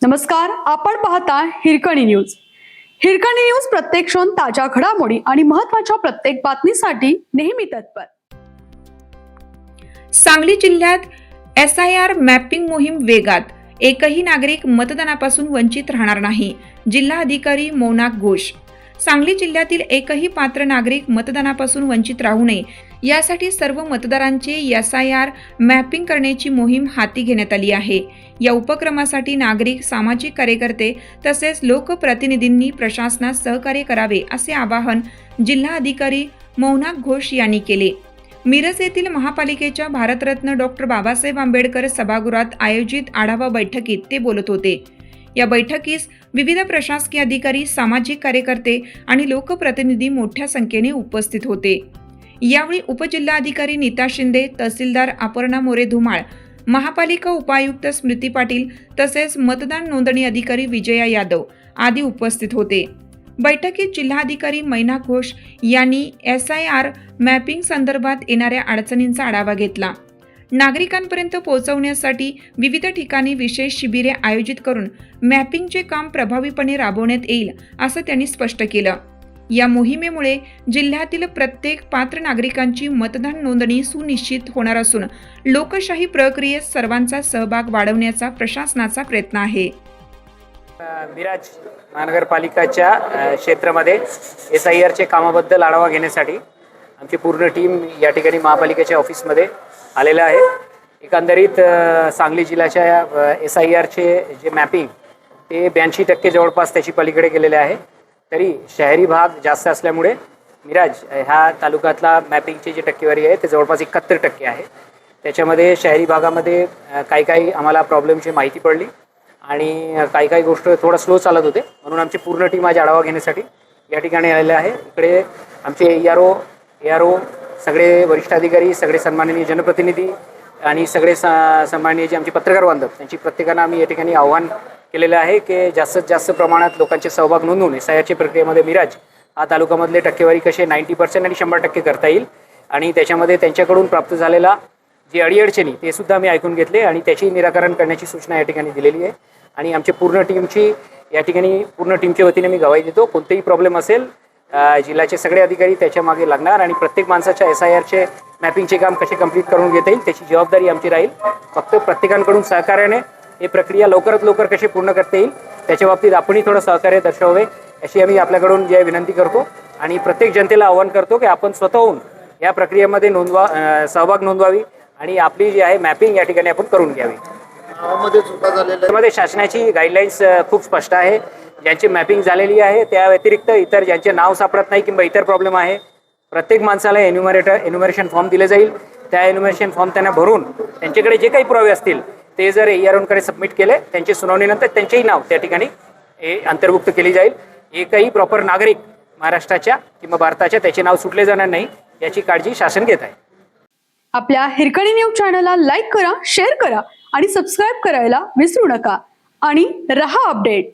नमस्कार, आपण पाहता हिरकणी न्यूज. हिरकणी न्यूज प्रत्येक क्षण ताज्या घडामोडी आणि महत्त्वाच्या प्रत्येक बातमीसाठी नेहमी तत्पर. सांगली जिल्ह्यात SIR मॅपिंग मोहीम वेगात. एकही नागरिक मतदानापासून वंचित राहणार नाही. जिल्हा अधिकारी मोनाक घोष. सांगली जिल्ह्यातील एकही पात्र नागरिक मतदानापासून वंचित राहू नये यासाठी सर्व मतदारांचे SIR मॅपिंग करण्याची मोहीम हाती घेण्यात आली आहे. या उपक्रमासाठी नागरिक, सामाजिक कार्यकर्ते तसेच लोकप्रतिनिधींनी प्रशासनास सहकार्य करावे असे आवाहन जिल्हा अधिकारी मोनाक घोष यांनी केले. मिरज येथील महापालिकेच्या भारतरत्न डॉक्टर बाबासाहेब आंबेडकर सभागृहात आयोजित आढावा बैठकीत ते बोलत होते. या बैठकीस विविध प्रशासकीय अधिकारी, सामाजिक कार्यकर्ते आणि लोकप्रतिनिधी मोठ्या संख्येने उपस्थित होते. यावेळी उपजिल्हाधिकारी नीता शिंदे, तहसीलदार अपर्णा मोरे धुमाळ, महापालिका उपायुक्त स्मृती पाटील तसेच मतदान नोंदणी अधिकारी विजया यादव आदी उपस्थित होते. बैठकीत जिल्हाधिकारी मोनाक घोष यांनी SIR मॅपिंग संदर्भात येणाऱ्या अडचणींचा आढावा घेतला. नागरिकांपर्यंत पोहोचवण्यासाठी विविध ठिकाणी विशेष शिबिरे आयोजित करून मॅपिंगचे काम प्रभावीपणे राबवण्यात येईल असं त्यांनी स्पष्ट केलं. या मोहिमेमुळे जिल्ह्यातील प्रत्येक पात्र नागरिकांची मतदान नोंदणी सुनिश्चित होणार असून लोकशाही प्रक्रियेत सर्वांचा सहभाग वाढवण्याचा प्रशासनाचा प्रयत्न आहे. मिरज महानगरपालिकाच्या क्षेत्रामध्ये SIRचे कामाबद्दल आढावा घेण्यासाठी आमची पूर्ण टीम या ठिकाणी महापालिकेच्या ऑफिसमध्ये आलेलं आहे. एकंदरीत सांगली जिल्ह्याच्या SIRचे जे मॅपिंग ते 82% जवळपास त्याची पलीकडे गेलेले आहे. तरी शहरी भाग जास्त असल्यामुळे मिरज ह्या तालुक्यातला मॅपिंगची जी टक्केवारी आहे ते जवळपास 71% आहे. त्याच्यामध्ये शहरी भागामध्ये काही आम्हाला प्रॉब्लेमची माहिती पडली आणि काही गोष्ट थोडं स्लो चालत होते, म्हणून आमची पूर्ण टीम आज आढावा घेण्यासाठी या ठिकाणी आलेले आहे. इकडे आमचे ARO सगळे वरिष्ठ अधिकारी, सगळे सन्माननीय जनप्रतिनिधी आणि सगळे सन्माननीय जे आमचे पत्रकार बांधव, त्यांची प्रत्येकानं आम्ही या ठिकाणी आव्हान केलेलं आहे की जास्तीत जास्त प्रमाणात लोकांचे सहभाग नोंदवून SIRच्या प्रक्रियेमध्ये मिरज हा तालुक्यामधले टक्केवारी कसे 90% आणि 100% करता येईल आणि त्याच्यामध्ये त्यांच्याकडून प्राप्त झालेला जे अडीअडचणी ते सुद्धा आम्ही ऐकून घेतले आणि त्याची निराकरण करण्याची सूचना या ठिकाणी दिलेली आहे. आणि आमच्या पूर्ण टीमच्या वतीने मी गवाही देतो, कोणतेही प्रॉब्लेम असेल जिल्ह्याचे सगळे अधिकारी त्याच्या मागे लागणार आणि प्रत्येक माणसाच्या SIRचे मॅपिंगचे काम कसे कंप्लीट करून घेता येईल त्याची जबाबदारी आमची राहील. फक्त प्रत्येकाकडून सहकार्याने ही प्रक्रिया लवकरात लवकर कशी पूर्ण करता येईल त्याच्या बाबतीत आपणही थोडं सहकार्य दर्शवावे अशी आम्ही आपल्याकडून जे विनंती करतो आणि प्रत्येक जनतेला आवाहन करतो की आपण स्वतःहून या प्रक्रियेमध्ये सहभाग नोंदवावी आणि आपली जी आहे मॅपिंग या ठिकाणी आपण करून घ्यावी. त्यामध्ये शासनाची गाईडलाईन्स खूप स्पष्ट आहे. ज्यांची मॅपिंग झालेली आहे त्या व्यतिरिक्त इतर ज्यांचे नाव सापडत नाही किंवा इतर प्रॉब्लेम आहे, प्रत्येक माणसाला एन्युमरेशन फॉर्म दिले जाईल. त्या एन्युमरेशन फॉर्म त्यांना भरून त्यांच्याकडे जे काही पुरावे असतील ते जर AROकडे सबमिट केले, त्यांची सुनावणीनंतर त्यांचेही नाव त्या ठिकाणी अंतर्भुक्त केली जाईल. एकही प्रॉपर नागरिक महाराष्ट्राच्या किंवा भारताच्या त्याचे नाव सुटले जाणार नाही याची काळजी शासन घेत आहे. आपल्या हिरकणी न्यूज चॅनलला लाईक करा, शेअर करा आणि सबस्क्राईब करायला विसरू नका आणि रहा अपडेट.